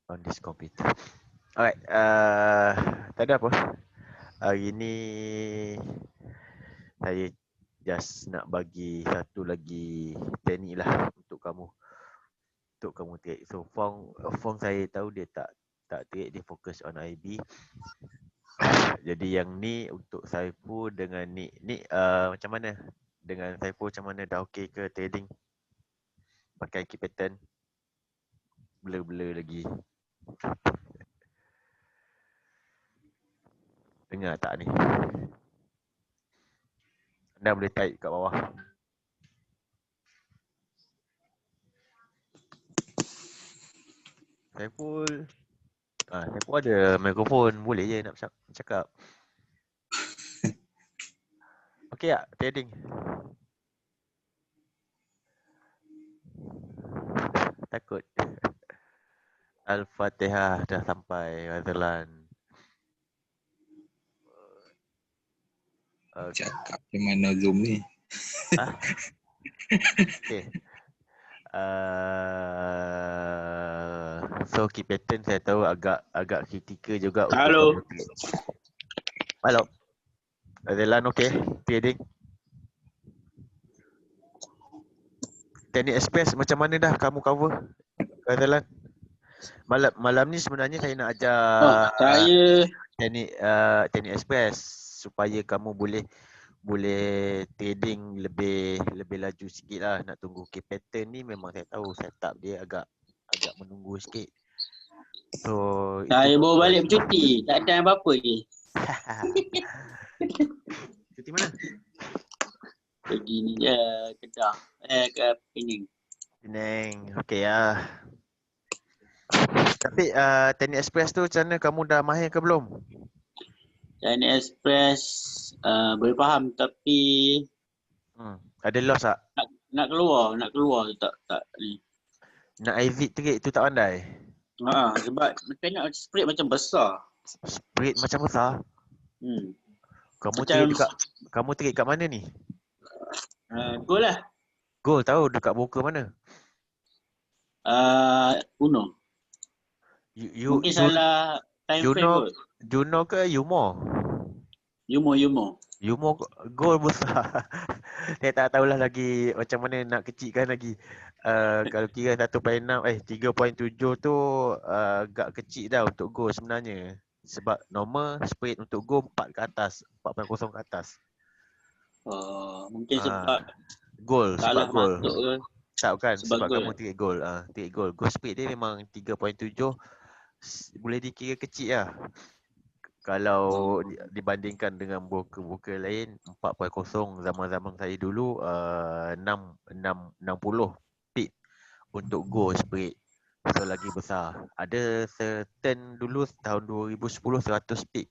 on this computer. Alright, tak ada apa. Hari ni saya just nak bagi satu lagi teknik lah untuk kamu. Untuk kamu take. So Fong saya tahu dia tak take, dia fokus on IB. Jadi yang ni untuk Saiful dengan ni macam mana? Dengan Saiful macam mana, dah okey ke trading? Pakai key pattern. Blur lagi. Dengar tak ni? Anda boleh type kat bawah. Saiful. Saiful ada mikrofon. Boleh je nak cakap. Okey tak trading? Takut. Al-Fatihah dah sampai Razalan. Cakap macam mana Zoom ni? Okay. So key pattern saya tahu agak kritikal juga untuk Halo. kamu trade. Halo. Razalan okey trading? Teknik express macam mana dah kamu cover Razalan? Malam ni sebenarnya saya nak ajar Saya teknik express supaya kamu boleh trading lebih laju sikit lah. Nak tunggu key pattern ni memang saya tahu setup dia agak menunggu sikit. So baru balik bercuti, tak ada apa-apa je. Cuti mana? Pergi ni je Kedah. Ke Penang. Penang. Okey lah. Tapi teknik express tu macam mana, kamu dah mahir ke belum? Teknik express boleh faham tapi ada loss tak? Nak keluar tak ni. Nak exit trade tu tak pandai? Sebab tengok spread macam besar. Spread macam besar? Kamu trade kat mana ni? Goal lah. Goal tahu dekat broker mana? Uno. Mungkin salah time frame kot. Juno ke Yumo? Yumo goal besar. Saya tak tahulah lagi macam mana nak kecilkan lagi. Kalau kira 1.6 3.7 tu agak kecil dah untuk goal sebenarnya. Sebab normal spread untuk goal 4 ke atas, 4.0 ke atas. Mungkin sebab goal, sebab goal. Tak bukan sebab goal. Kamu trade goal. Trade goal. Goal spread dia memang 3.7 boleh dikira kecil lah. Kalau dibandingkan dengan broker-broker lain 4.0 zaman-zaman saya dulu 60 pip untuk go spread. So lagi besar. Ada certain dulu tahun 2010 100 pip.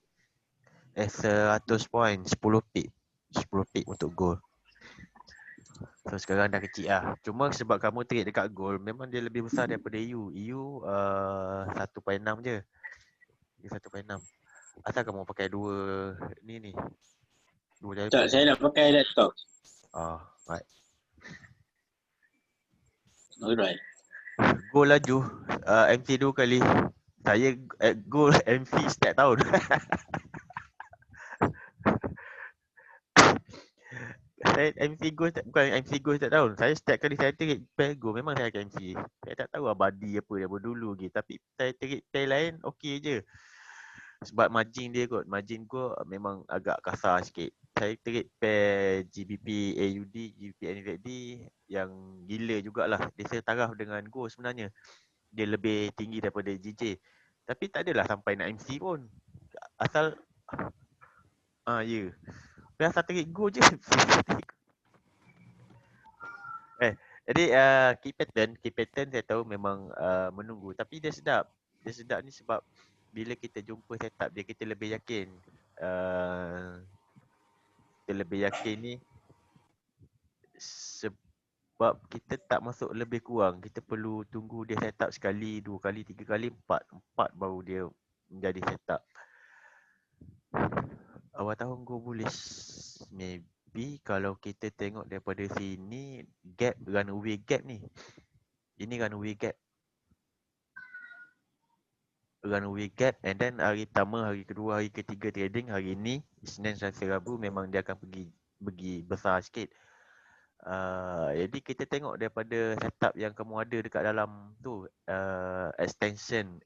100 point 10 pip. 10 pip untuk goal. So sekarang dah kecil lah. Cuma sebab kamu trade dekat gold, memang dia lebih besar daripada EU. EU 1.6 je. Dia 1.6. Asal kamu pakai dua ni? Dua telefon? Tak, saya nak pakai laptop. Right. Alright. Go laju MC 2 kali. Saya go MC setiap tahun. Saya MC go bukan MC go setiap tahun. Saya setiap kali saya trade pair go memang saya akan MC. Saya tak tahu abadi apa daripada dulu lagi. Tapi saya trade pair lain okey je. Sebab margin dia kot. Margin go memang agak kasar sikit. Saya trade pair GBP AUD, GBP NZD yang gila jugalah. Dia setaraf dengan go sebenarnya. Dia lebih tinggi daripada GJ. Tapi tak adalah sampai nak MC pun. Asal ya. Asal trade go je. Jadi key pattern saya tahu memang menunggu. Tapi dia sedap. Dia sedap ni sebab bila kita jumpa setup dia, kita lebih yakin. Kita lebih yakin ni sebab kita tak masuk lebih kurang. Kita perlu tunggu dia setup sekali, 2 kali, 3 kali, 4 baru dia menjadi setup. Awal tahun go bullish. Maybe kalau kita tengok daripada sini, gap, runaway gap ni. Ini runaway gap. runway gap, and then hari pertama, hari kedua, hari ketiga trading, hari ni Isnin, Selasa, Rabu memang dia akan pergi besar sikit. Jadi kita tengok daripada setup yang kamu ada dekat dalam tu, extension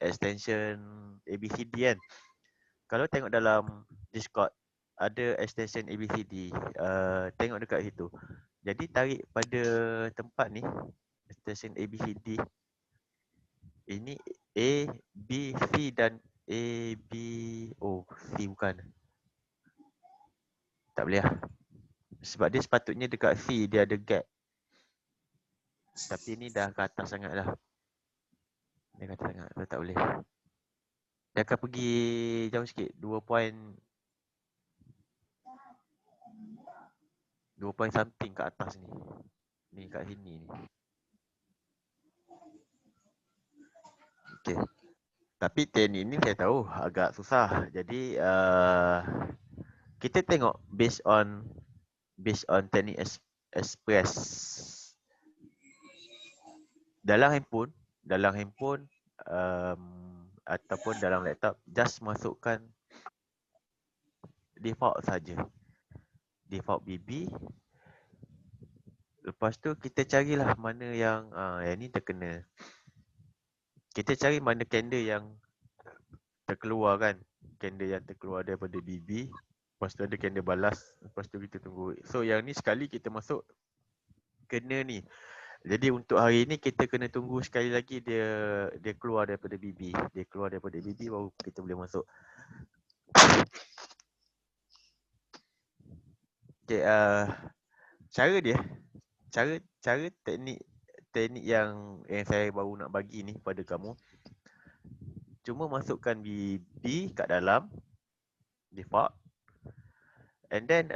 ABCD kan. Kalau tengok dalam Discord ada extension ABCD, tengok dekat situ. Jadi tarik pada tempat ni extension ABCD. Ini A, B, C dan A, B, oh C bukan. Tak boleh lah. Sebab dia sepatutnya dekat C dia ada gap. Tapi ni dah ke atas sangat dah. Dia kata sangat, so tak boleh. Dia akan pergi jauh sikit, 2 point something kat atas ni. Ni kat sini ni. Okay. Tapi teknik ni saya tahu agak susah. Jadi kita tengok based on teknik express. Dalam handphone ataupun dalam laptop, just masukkan default saja. Default BB. Lepas tu kita carilah mana yang ni terkena. Kita cari mana candle yang terkeluar kan. Candle yang terkeluar daripada BB. Lepas tu ada candle balas. Lepas tu kita tunggu. So yang ni sekali kita masuk kena ni. Jadi untuk hari ni kita kena tunggu sekali lagi dia keluar daripada BB. Dia keluar daripada BB baru kita boleh masuk. Okay, cara teknik yang saya baru nak bagi ni pada kamu. Cuma masukkan BB kat dalam default. And then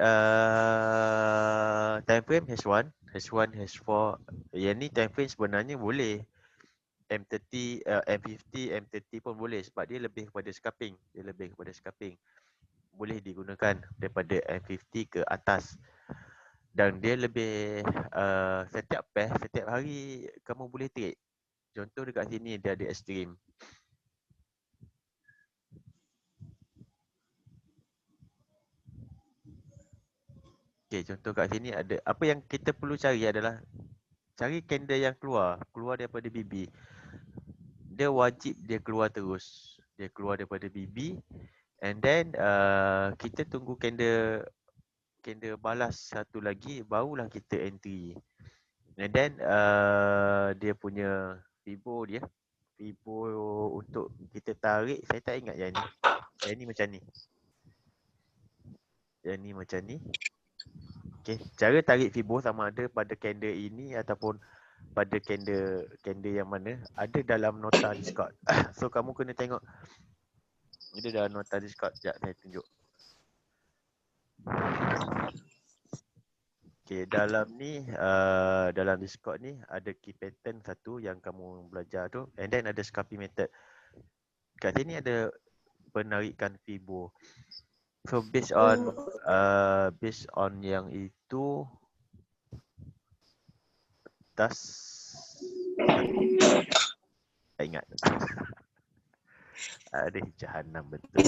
time frame H1, H4. Yang ni time frame sebenarnya boleh M30, M50, M30 pun boleh sebab dia lebih kepada scalping. Boleh digunakan daripada M50 ke atas. Dan dia lebih setiap pair, setiap hari kamu boleh trade. Contoh dekat sini dia ada extreme. Okay, contoh kat sini ada, apa yang kita perlu cari adalah cari candle yang keluar daripada BB. Dia wajib dia keluar terus. Dia keluar daripada BB. And then kita tunggu candle balas satu lagi, barulah kita entry. And then dia punya Fibo dia. Fibo untuk kita tarik, saya tak ingat yang ni. Yang ni macam ni. Yang ni macam ni. Okay, cara tarik Fibo sama ada pada candle ini ataupun pada candle yang mana ada dalam nota Discord. So kamu kena tengok. Ada dalam nota Discord. Sekejap saya tunjuk. Okay, dalam ni dalam Discord ni ada key pattern satu yang kamu belajar tu, and then ada scalping method. Kat sini ada penarikan Fibo. So based on yang itu tas tak ingat. Ada jahanam betul.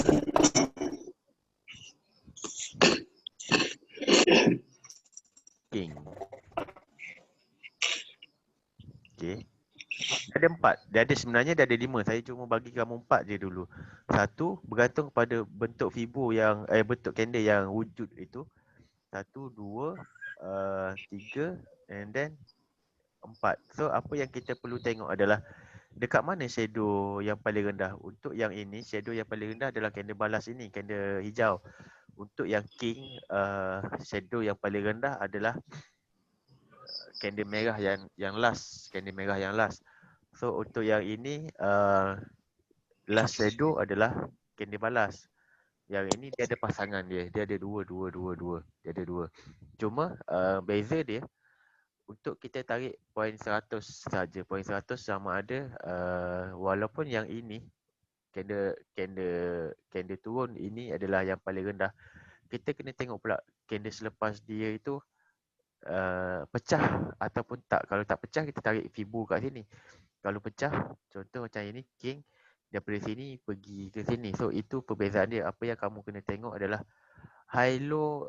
King. Okay. Ada 4. Sebenarnya dia ada 5. Saya cuma bagi kamu 4 je dulu. Satu bergantung kepada bentuk Fibo yang bentuk candle yang wujud itu. 1, 2, 3 and then 4. So apa yang kita perlu tengok adalah dekat mana shadow yang paling rendah. Untuk yang ini shadow yang paling rendah adalah candle balas ini, candle hijau. Untuk yang king shadow yang paling rendah adalah candle merah yang last, So untuk yang ini last shadow adalah candle balas. Yang ini dia ada pasangan dia ada dua. Dia ada 2. Cuma beza dia untuk kita tarik poin 100 saja. Poin 100 sama ada walaupun yang ini candle turun ini adalah yang paling rendah. Kita kena tengok pula candle selepas dia itu pecah ataupun tak. Kalau tak pecah kita tarik Fibo kat sini. Kalau pecah, contoh macam ini king, daripada sini pergi ke sini. So itu perbezaan dia. Apa yang kamu kena tengok adalah high low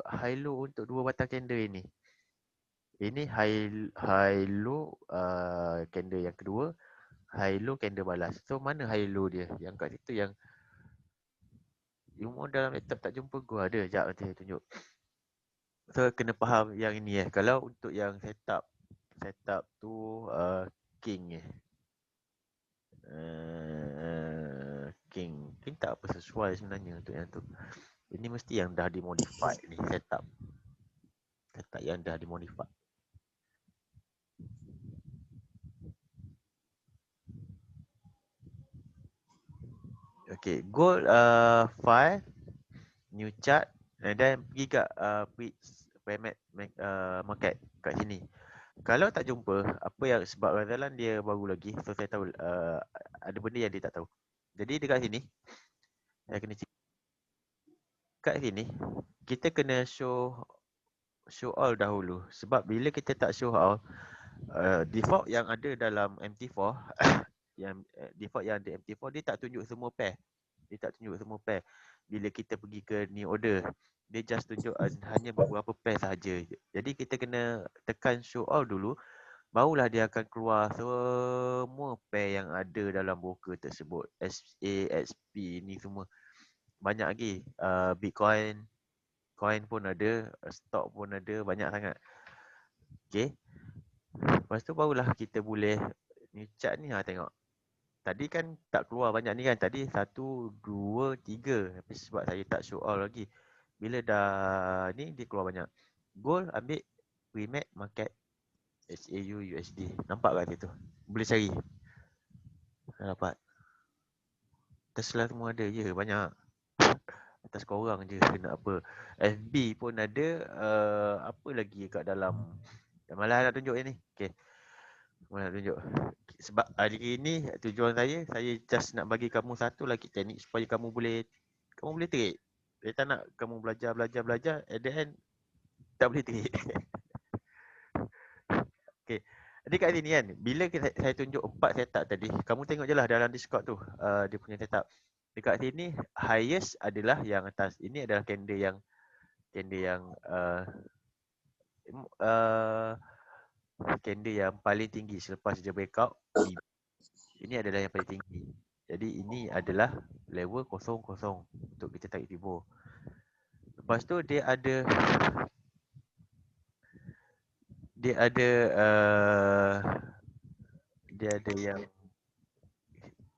untuk dua batang candle ini. Ini high low candle yang kedua, high low candle balas. So mana high low dia? Yang kat situ yang ilmu dalam laptop tak jumpa gua ada. Sekejap nanti saya tunjuk. So kena faham yang ini Kalau untuk yang setup tu king king tak apa sesuai sebenarnya untuk yang tu. Ini mesti yang dah dimodify ni setup yang dah dimodify. Okay, gold file new chart and then pergi kat market kat sini. Kalau tak jumpa apa yang sebab Razalan dia baru lagi, so saya tahu ada benda yang dia tak tahu. Jadi dekat sini saya kena kat sini kita kena show all dahulu, sebab bila kita tak show all default yang ada dalam MT4 yang default yang ada MT4 dia tak tunjuk semua pair. Bila kita pergi ke new order, dia just tunjuk hanya beberapa pair sahaja. Jadi kita kena tekan show all dulu, barulah dia akan keluar semua pair yang ada dalam broker tersebut. SA, XP ni semua. Banyak lagi. Bitcoin, coin pun ada, stock pun ada, banyak sangat. Okay. Lepas tu barulah kita boleh ni chart ni tengok. Tadi kan tak keluar banyak ni kan. Tadi 1, 2, 3. Tapi sebab saya tak show all lagi. Bila dah ni dia keluar banyak. Gold ambil pre-mark market SAU USD. Nampak kat situ? Boleh cari. Dapat. Tesla semua ada je banyak. Atas korang je kena apa. FB pun ada. Apa lagi kat dalam. Malah nak tunjuk ni. Okay. Malah nak tunjuk. Sebab hari ni tujuan saya just nak bagi kamu satu lagi teknik supaya kamu boleh trade. Saya tak nak kamu belajar at the end tak boleh trade. Okay. Jadi kat sini kan, bila saya tunjuk 4 setup tadi, kamu tengok je lah dalam Discord tu, dia punya setup. Dekat sini, highest adalah yang atas. Ini adalah candle yang candle yang paling tinggi selepas dia breakout. Ini adalah yang paling tinggi. Jadi ini adalah level 00 untuk kita tarik Fibo. Lepas tu dia ada yang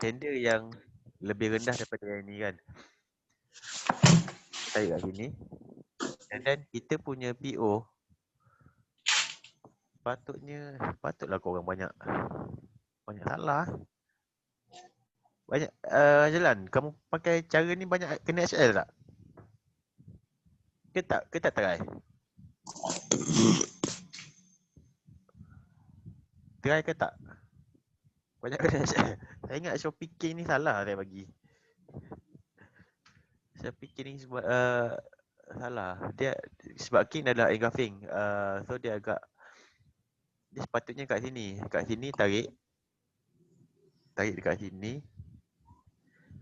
candle yang lebih rendah daripada yang ni kan. Tarik kat sini. And then kita punya PO patutlah korang banyak salah. Banyak jalan. Kamu pakai cara ni banyak kena SL tak? Ke tak try? Try ke tak? Banyak kena SL. Saya ingat Shopee King ni salah saya bagi. Shopee King ni sebab salah. Dia sebab King adalah engulfing. So dia sepatutnya kat sini. Kat sini tarik dekat sini.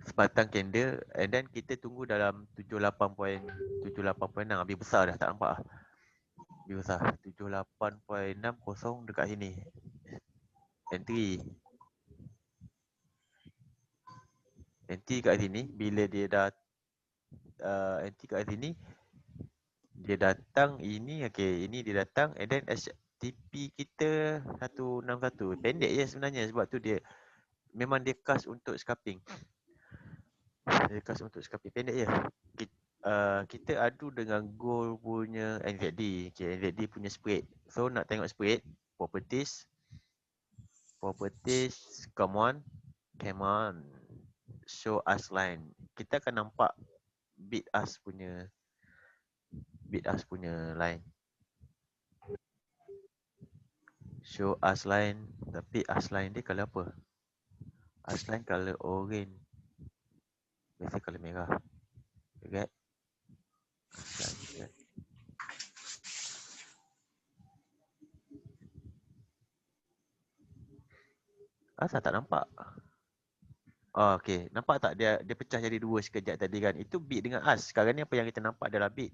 Sebatang candle and then kita tunggu dalam 78.6. Habis besar dah, tak nampak lah. Habis besar. 78.60 dekat sini. Entry kat sini. Bila dia dah entry kat sini, dia datang ini. Okay, ini dia datang and then TP kita 161. Pendek je sebenarnya sebab tu dia memang dia cast untuk scalping. Pendek je. Kita adu dengan gold punya NZD. Okay, NZD punya spread. So nak tengok spread, properties, come on. Show us line. Kita akan nampak bid us punya line. Show us line, tapi us line dia color apa? Us line color orange. Biasa color merah. Okay. Asal tak nampak? Oh, okay. Nampak tak dia pecah jadi dua sekejap tadi kan. Itu bit dengan us. Sekarang ni apa yang kita nampak adalah bit.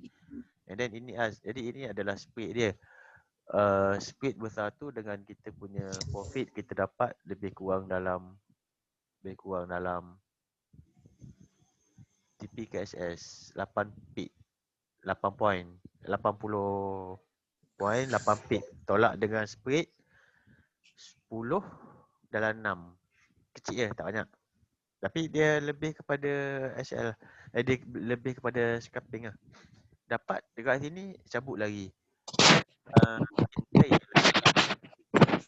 And then ini us. Jadi ini adalah speed dia. Speed bersatu dengan kita punya profit kita dapat lebih kurang dalam TPKSS 8 pip. 8 point. 80 point 8 pip. Tolak dengan spread 10 dalam 6. Kecil je, tak banyak. Tapi dia lebih kepada SL. Dia lebih kepada scalping lah. Dapat dekat sini, cabut lagi.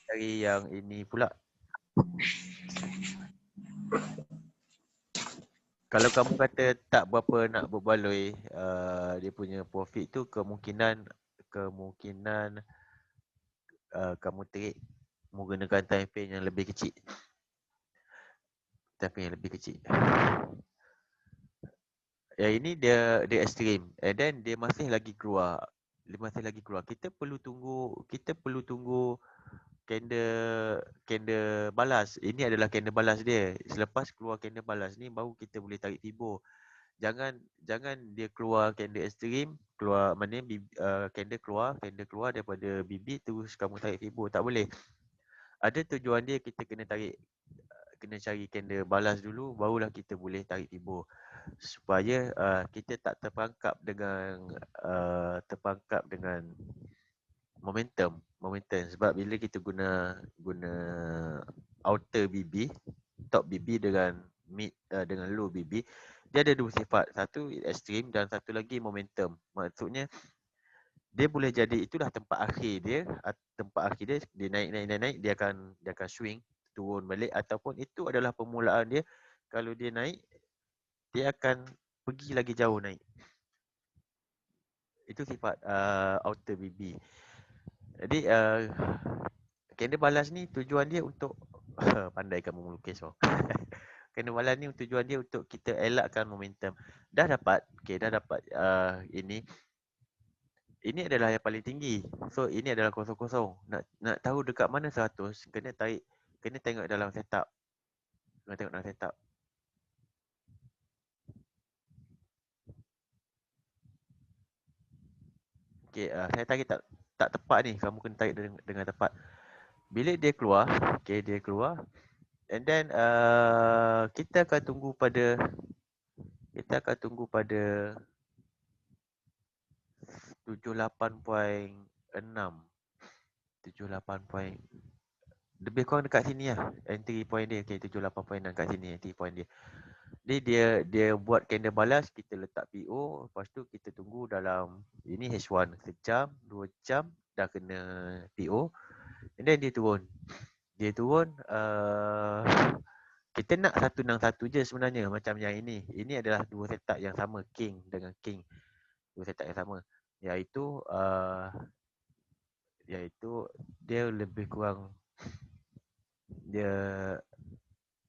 Cari yang ini pula. Kalau kamu kata tak berapa nak berbaloi, dia punya profit tu kemungkinan kamu trade menggunakan time frame yang lebih kecil. Time frame yang lebih kecil. Yang ini dia ekstrim. And then dia masih lagi keluar. Kita perlu tunggu candle balas. Ini adalah candle balas dia. Selepas keluar candle balas ni baru kita boleh tarik Fibo. Jangan dia keluar candle ekstrim, candle keluar daripada bibit terus kamu tarik Fibo. Tak boleh. Ada tujuan dia, kita kena cari candle balas dulu barulah kita boleh tarik Fibo. Supaya kita tak terperangkap dengan momentum. Sebab bila kita guna outer BB, top BB dengan mid dengan low BB, dia ada dua sifat. Satu ekstrim dan satu lagi momentum. Maksudnya dia boleh jadi itulah tempat akhir dia naik, dia akan swing, turun balik, ataupun itu adalah permulaan dia. Kalau dia naik, dia akan pergi lagi jauh naik. Itu sifat outer BB. Jadi candle balas ni tujuan dia untuk pandai kamu melukis oh. Candle balas ni tujuan dia untuk kita elakkan momentum. Dah dapat ini adalah yang paling tinggi. So ini adalah kosong-kosong. Nak tahu dekat mana 100, kena tengok dalam setup. Okey, saya tarik tak tepat ni. Kamu kena tarik dengan tepat. Bila dia keluar, and then kita akan tunggu pada 78.6. Lebih kurang dekat sini lah. Entry point dia. Okay, 78.6 kat sini entry point dia. Jadi dia buat candle balas, kita letak PO. Lepas tu kita tunggu dalam, ini H1, sejam, 2 jam dah kena PO. And then dia turun. Kita nak 161 je sebenarnya macam yang ini. Ini adalah dua setup yang sama, King dengan King. Dua setup yang sama. Iaitu dia lebih kurang dia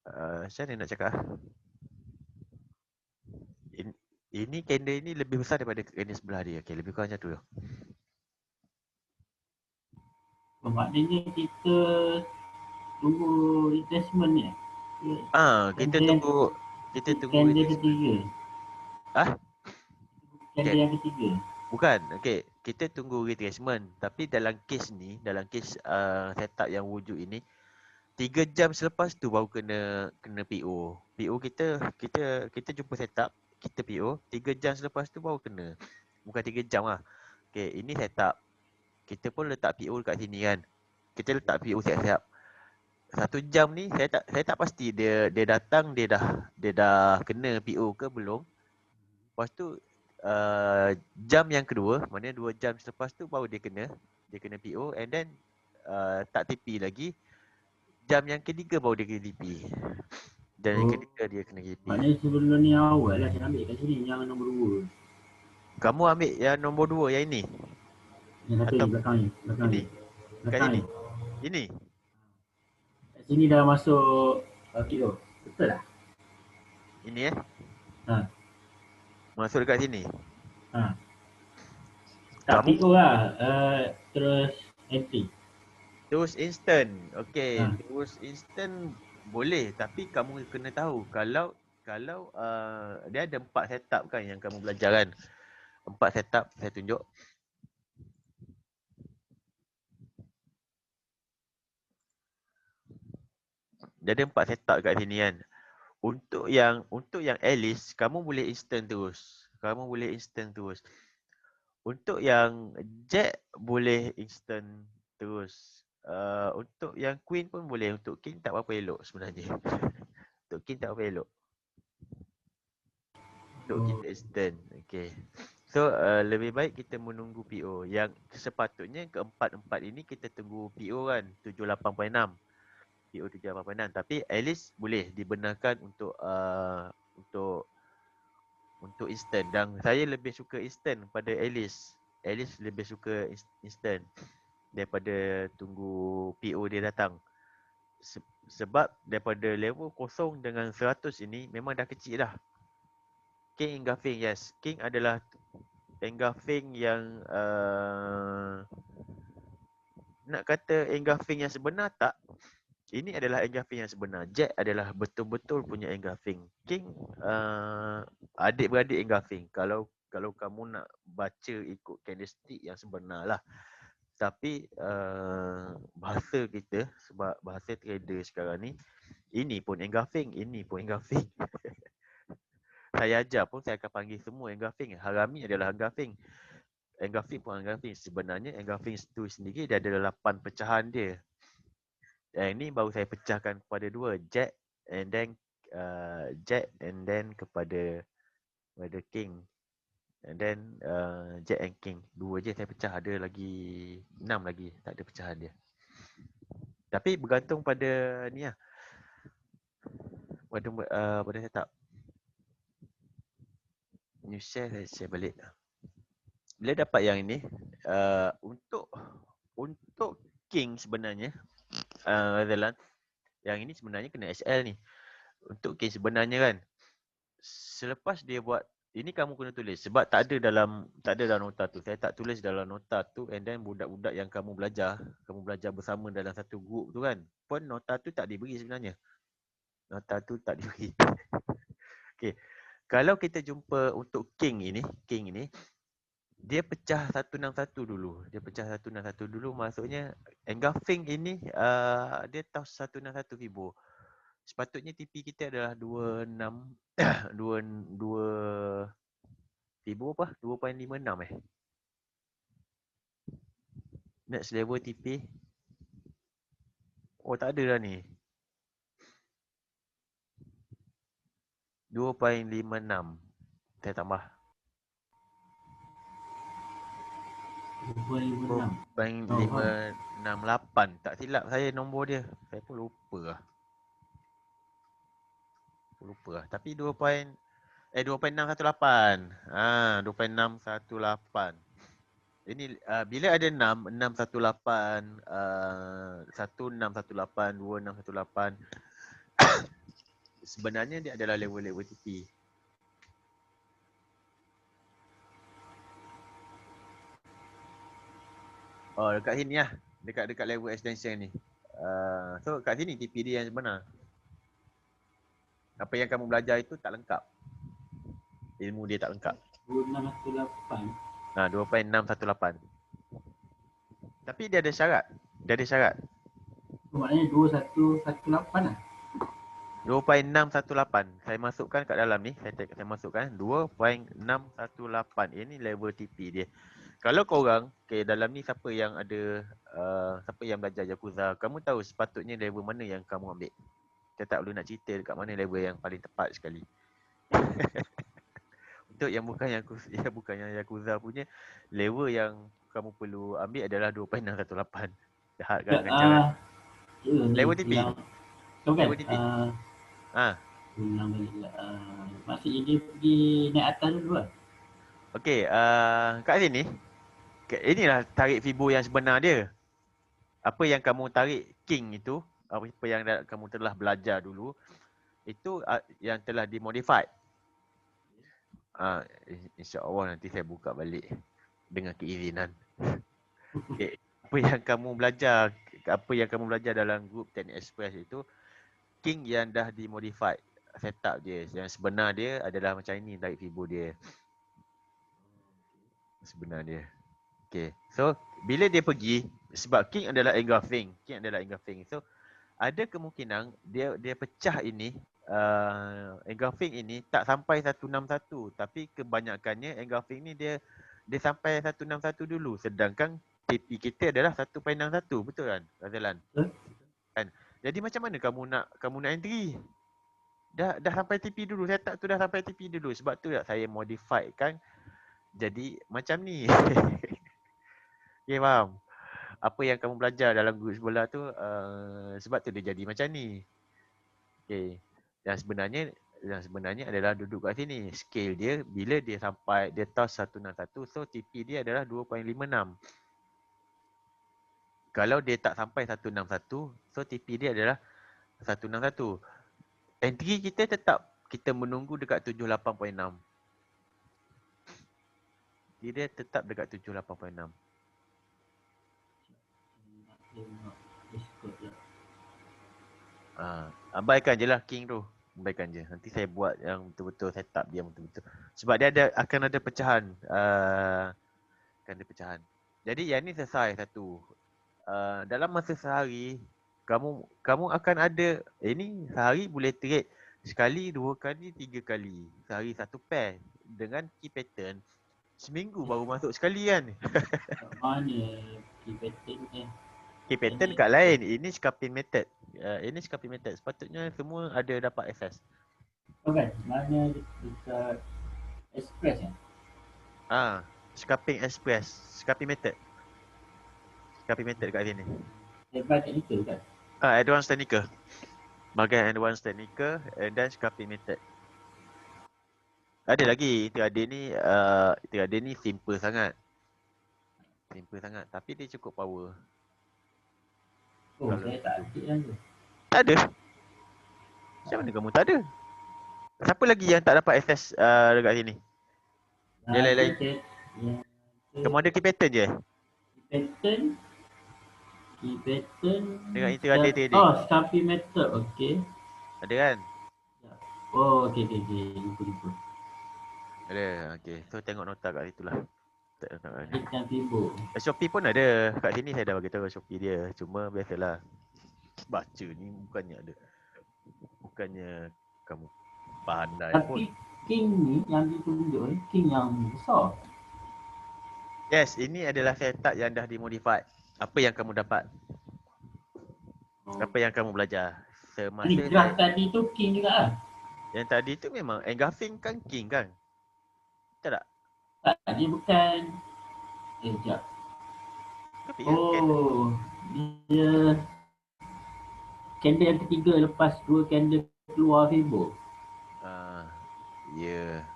macam mana nak cakap? Ini candle ini lebih besar daripada candle sebelah dia. Okey, lebih kurang macam tu. Maknanya kita tunggu retracement ni. Kita tunggu candle ketiga. Candle yang ketiga. Bukan. Okey, kita tunggu retracement. Tapi dalam case setup yang wujud ini, 3 jam selepas tu baru kena PO. PO kita jumpa setup, kita PO, 3 jam selepas tu baru kena. Bukan 3 jam lah. Okey, ini setup. Kita pun letak PO dekat sini kan. Kita letak PO siap-siap. 1 jam ni saya tak pasti dia datang dia dah kena PO ke belum. Lepas tu jam yang kedua, maknanya 2 jam selepas tu baru dia kena PO, and then tak TP lagi. Jam yang ketiga baru dia kena TP. Dan yang ketiga dia kena TP. Maknanya sebelum ni awal lah saya ambil kat sini yang nombor 2. Kamu ambil yang nombor 2 yang ini? Yang satu ni belakang ni. Belakang ni. Ini. Kat sini dah masuk PO. Betul tak? Ini masuk dekat sini. Tak PO lah. Terus entry. Terus instant. Okey, terus instant Boleh, tapi kamu kena tahu kalau dia ada 4 setup kan yang kamu belajar kan. 4 setup saya tunjuk. Dia ada 4 setup kat sini kan. Untuk yang Alice, kamu boleh instant terus. Untuk yang Jack boleh instant terus. Untuk yang Queen pun boleh. Untuk King tak apa elok sebenarnya. Untuk King tak apa elok. Untuk kita instant. Okay. So lebih baik kita menunggu PO. Yang sepatutnya keempat-empat ini kita tunggu PO kan. 78.6. PO 78.6. Tapi Alice boleh dibenarkan untuk instant. Dan saya lebih suka instant pada Alice. Alice lebih suka instant daripada tunggu PO dia datang. Sebab daripada level 0 dengan 100 ini memang dah kecil dah. King Engulfing, yes. King adalah Engulfing yang nak kata Engulfing yang sebenar tak. Ini adalah Engulfing yang sebenar. Jack adalah betul-betul punya Engulfing. King adik-beradik Engulfing. Kalau kamu nak baca ikut candlestick yang sebenar lah. Tapi bahasa kita, sebab bahasa trader sekarang ni, ini pun engulfing, ini pun engulfing. Saya ajar pun saya akan panggil semua engulfing. Harami adalah engulfing. Engulfing pun engulfing. Sebenarnya engulfing tu sendiri dia ada 8 pecahan dia. Yang ini baru saya pecahkan kepada 2, Jack and then kepada King. And then Jack and King. 2 je saya pecah. Ada lagi 6 lagi. Tak ada pecahan dia. Tapi bergantung pada ni lah. Pada setup. New share, saya share balik. Bila dapat yang ini, untuk King sebenarnya, Zalan, yang ini sebenarnya kena SL ni. Untuk King sebenarnya kan, selepas dia buat, ini kamu kena tulis. Sebab tak ada dalam nota tu. Saya tak tulis dalam nota tu, and then budak-budak yang kamu belajar bersama dalam satu group tu kan, pun nota tu tak diberi sebenarnya. Nota tu tak diberi. Okay. Kalau kita jumpa untuk King ini, dia pecah 161 dulu. Maksudnya engulfing ini dia tahu 161 Fibo. Sepatutnya TP kita adalah 26 2 Fibo apa? 2.56 Next level TP. Oh, tak ada dah ni. 2.56. Saya tambah 2.568. Tak silap saya nombor dia. Saya pun lupa lah. Tapi 2.618. 2.618. Ini bila ada 618, 1618, 2618. Sebenarnya dia adalah level-level TP. Oh, dekat sini lah. Dekat level extension ni. So kat sini TP dia yang sebenar. Apa yang kamu belajar itu tak lengkap. Ilmu dia tak lengkap. 2618. 2.618. Tapi dia ada syarat. Maknanya 2118 lah. 2.618. Saya masukkan kat dalam ni. Saya masukkan 2.618. Ini level TP dia. Kalau korang, okay, dalam ni siapa yang belajar Yakuza, kamu tahu sepatutnya level mana yang kamu ambil. Saya tak perlu nak cerita dekat mana level yang paling tepat sekali. Untuk yang bukan yang Yakuza punya, level yang kamu perlu ambil adalah 2.618. Jahat kan ganjaran. Level TP. Level TP. Ulang balik lah. Maksudnya dia pergi naik atas dulu lah. Okey, kat sini, inilah tarik Fibo yang sebenar dia. Apa yang kamu tarik King itu, apa yang kamu telah belajar dulu, itu yang telah dimodified. InsyaAllah nanti saya buka balik dengan keizinan. Okay. Apa yang kamu belajar dalam grup Teknik Express itu, king yang dah dimodified setup dia. Yang sebenar dia adalah macam ini tarik fibo dia. Sebenar dia. Okay. So, bila dia pergi, sebab king adalah engulfing. King adalah engulfing. So, ada kemungkinan dia pecah ini, engulfing ini tak sampai 161. Tapi kebanyakannya engulfing ni dia sampai 161 dulu. Sedangkan TP kita adalah 1.61. Betul kan, Razalan? Kan? Jadi macam mana kamu nak entry? Dah sampai TP dulu. Setup tu dah sampai TP dulu. Sebab tu saya modify kan jadi macam ni. Okay, faham? Apa yang kamu belajar dalam guru sebelah tu, sebab tu dia jadi macam ni. Okay. Yang sebenarnya adalah duduk kat sini. Scale dia bila dia sampai dia toss 161, so TP dia adalah 2.56. Kalau dia tak sampai 161, so TP dia adalah 161. Entry kita tetap kita menunggu dekat 78.6. Dia tetap dekat 78.6. Abaikan je lah king tu. Abaikan je. Nanti saya buat yang betul-betul setup dia betul-betul. Sebab dia akan ada pecahan. Akan ada pecahan. Jadi yang ni selesai satu. Dalam masa sehari kamu akan ada ni sehari boleh trade sekali, 2 kali, 3 kali. Sehari satu pair dengan key pattern. Seminggu baru masuk sekali kan. Mana key pattern Key pattern kat lain. Ini scalping method. Ini scalping method. Sepatutnya semua ada dapat akses. Oh kan? Mana dekat Express kan? Scalping express. Scalping method. Scalping method kat sini. Advanced technical kan? Advanced technical. Bahagian advanced technical and then scalping method. Ada lagi intraday ni simple sangat. Simple sangat tapi dia cukup power. Oh, saya tak aktif kan tu. Tak ada. Macam mana kamu tak ada? Siapa lagi yang tak dapat akses dekat sini? Dia lain-lain. Kamu ada key pattern je? Key pattern dengan intraday trading. Oh, scalping method. Okay. Ada kan? Oh, okay. Lupa. Ada. Okay. So tengok nota kat situ lah. Ikan timbul. Shopee pun ada. Kat sini saya dah bagi tahu Shopee dia. Cuma biasalah. Baca ni bukannya kamu pandai pun. Tapi king ni yang ditunjuk ni king yang besar. Yes, ini adalah setup yang dah dimodified. Apa yang kamu dapat? Apa yang kamu belajar? Semasa Ni graf tadi tu king juga lah. Yang tadi tu memang engulfing kan king kan? Betul tak? Tak, dia bukan. Sekejap. Tapi Oh, dia candle yang ketiga lepas 2 candle keluar fibo. Ya.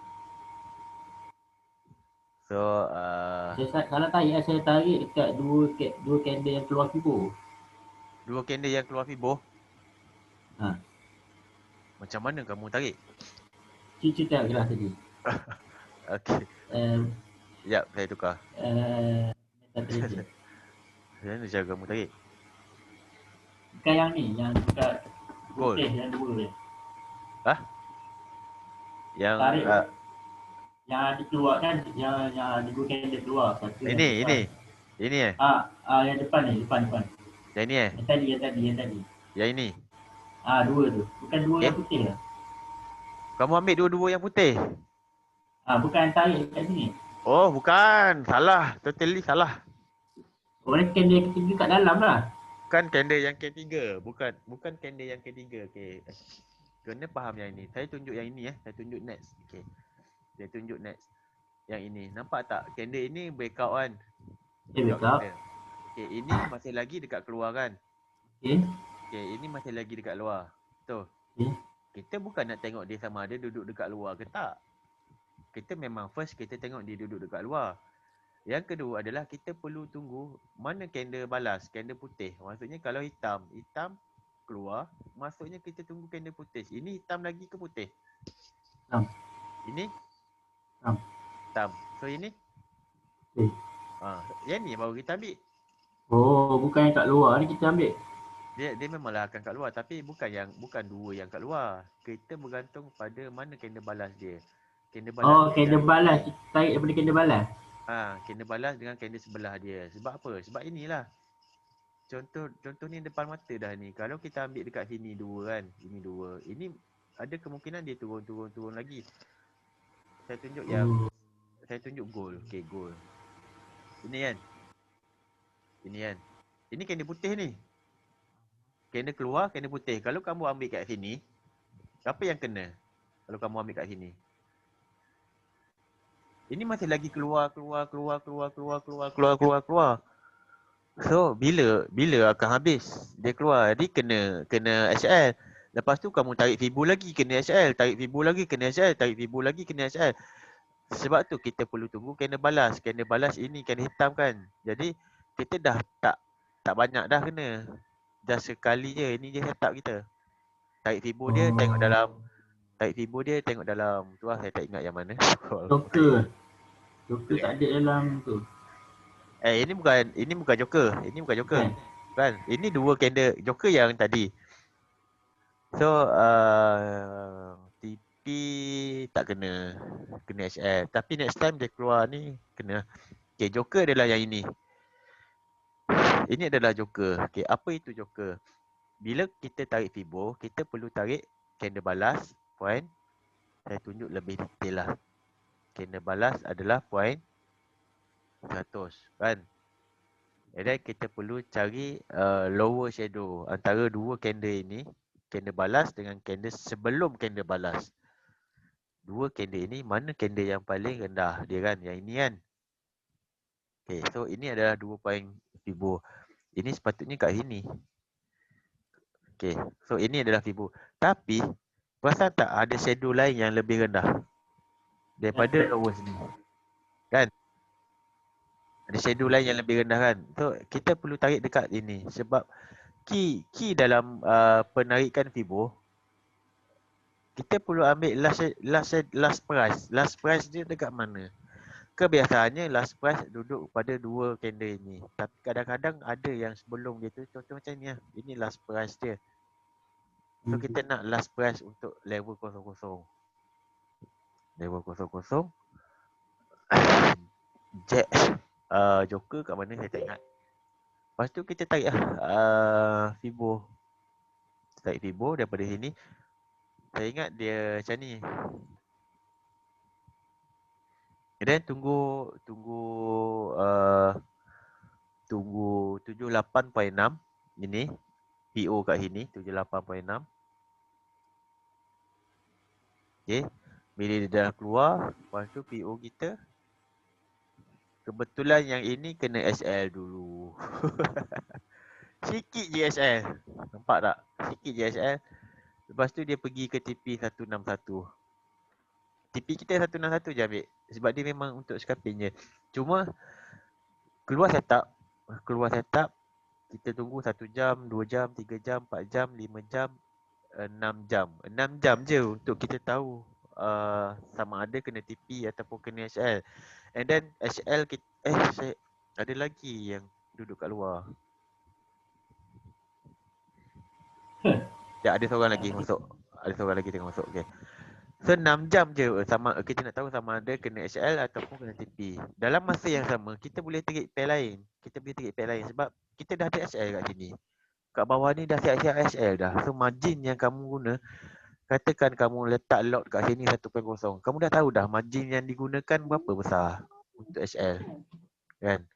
So, Saya kalau saya tarik dekat 2 candle yang keluar fibo. 2 candle yang keluar fibo. Macam mana kamu tarik? Cerita gelas tadi. Okey. Sekejap, saya tukar. Macam Macam mana cara kamu tarik? bukan yang ni, yang dekat Gold. yang dua ni. Yang Tarik. Yang ada keluar kan, yang ada 2 candle keluar. Satu ini. Ini yang depan ni, depan. Yang ni Yang tadi. Yang ini. 2 tu. Bukan 2 yang putih lah. Kamu ambil dua-dua yang putih? Bukan tarik kat sini. Oh, bukan. Salah. Totally salah. Orang candle yang ketiga kat dalam lah. Bukan candle yang ketiga. Bukan candle yang ketiga. Okey. Kena faham yang ini. Saya tunjuk yang ini Saya tunjuk next. Okey. Saya tunjuk next. Yang ini. Nampak tak? Candle ini breakout kan? Breakout. Okey, ini masih lagi dekat keluar kan? Okey, ini masih lagi dekat luar. Betul. Kita bukan nak tengok dia sama ada duduk dekat luar ke tak. Kita memang first kita tengok dia duduk dekat luar. Yang kedua adalah kita perlu tunggu mana candle balas, candle putih. Maksudnya kalau hitam keluar, maksudnya kita tunggu candle putih. Ini hitam lagi ke putih? Hitam. Ini? Hitam. So ini? Putih. Yang ni baru kita ambil. Oh, bukan yang kat luar ni kita ambil. Dia memanglah akan kat luar, tapi bukan dua yang kat luar. Kita bergantung pada mana candle balas dia. Candle balas Oh, dia candle tarik balas. sini. Tarik daripada candle balas. Candle balas dengan candle sebelah dia. Sebab apa? Sebab inilah. Contoh ni depan mata dah ni. Kalau kita ambil dekat sini dua kan. Ini dua. Ini ada kemungkinan dia turun lagi. Saya tunjuk yang saya tunjuk gold. Okay, gold. Ini kan. Ini candle putih ni. Candle keluar, candle putih. Kalau kamu ambil kat sini, apa yang kena? Kalau kamu ambil kat sini. Ini masih lagi keluar. So, bila akan habis? Dia keluar. Jadi kena SL. Lepas tu kamu tarik Fibo lagi, kena SL. Tarik Fibo lagi, kena SL. Tarik Fibo lagi, kena SL. Sebab tu kita perlu tunggu candle balas. Candle balas ini candle hitam kan. Jadi kita dah tak banyak dah kena. Just sekali je. Ini je setup kita. Tarik Fibo dia, tengok dalam. Tarik Fibo dia, tengok dalam. Tu lah saya tak ingat yang mana. Joker tak ada dalam tu. Ini bukan Joker. Kan? Ini dua candle Joker yang tadi. So, TP tak kena HL. Tapi next time dia keluar ni, kena. Okay, Joker adalah yang ini. Ini adalah Joker. Okay, apa itu Joker? Bila kita tarik Fibo, kita perlu tarik candle balas, point. Saya tunjuk lebih detail lah. Candle balas adalah point 100, kan? And then kita perlu cari lower shadow antara dua candle ini. Candle balas dengan candle sebelum candle balas. Dua candle ini, mana candle yang paling rendah dia kan? Yang ini kan? Okay, so ini adalah 2 point Fibo. Ini sepatutnya kat sini. Okay, so ini adalah Fibo. Tapi, perasan tak ada shadow lain yang lebih rendah daripada lowest ni? Kan? Ada shadow lain yang lebih rendah kan? So, kita perlu tarik dekat ini. Sebab key dalam penarikan Fibo, kita perlu ambil last price. Last price dia dekat mana? Kebiasaannya last price duduk pada dua candle ini. Tapi kadang-kadang ada yang sebelum dia tu. Contoh macam ni lah. Ini last price dia. So kita nak last price untuk level 00. Level 00. Jack. Joker kat mana saya tak ingat. Lepas tu kita tarik lah. Fibo. Tarik Fibo daripada sini. Saya ingat dia macam ni. Dan tunggu 78.6 ini PO kat sini 78.6. Okey, bila dia dah keluar, lepas tu PO kita kebetulan yang ini kena SL dulu. Sikit je SL. Nampak tak? Sikit je SL. Lepas tu dia pergi ke TP 161. TP kita 161 je ambil. Sebab dia memang untuk scalping je. Cuma keluar setup, kita tunggu 1 jam, 2 jam, 3 jam, 4 jam, 5 jam, 6 jam. 6 jam je untuk kita tahu sama ada kena TP ataupun kena HL. And then HL kita, ada lagi yang duduk kat luar. Ya, ada seorang lagi masuk. Ada seorang lagi tengah masuk. Okay. So 6 jam je sama kita nak tahu sama ada kena HL ataupun kena TP. Dalam masa yang sama kita boleh tarik pair lain. Sebab kita dah ada HL kat sini. Kat bawah ni dah siap-siap HL dah. So margin yang kamu guna, katakan kamu letak lot kat sini 1.0. Kamu dah tahu dah margin yang digunakan berapa besar untuk HL. Kan?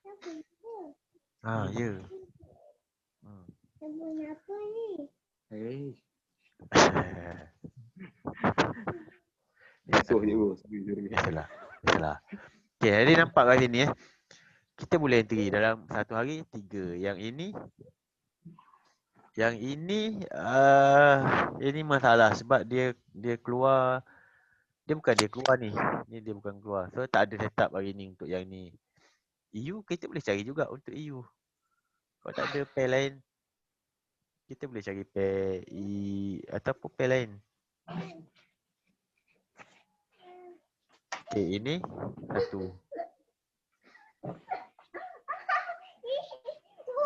Ya. Apa ni? Masuk je bro. Biasalah. Okay, jadi nampak kat sini kita boleh entry dalam satu hari 3. Yang ini ini masalah sebab dia keluar. Dia bukan ni. Ni dia bukan keluar. So tak ada setup hari ni untuk yang ni. EU kita boleh cari juga untuk EU. Kalau tak ada pair lain, kita boleh cari pair ataupun pair lain. Okay, ini satu.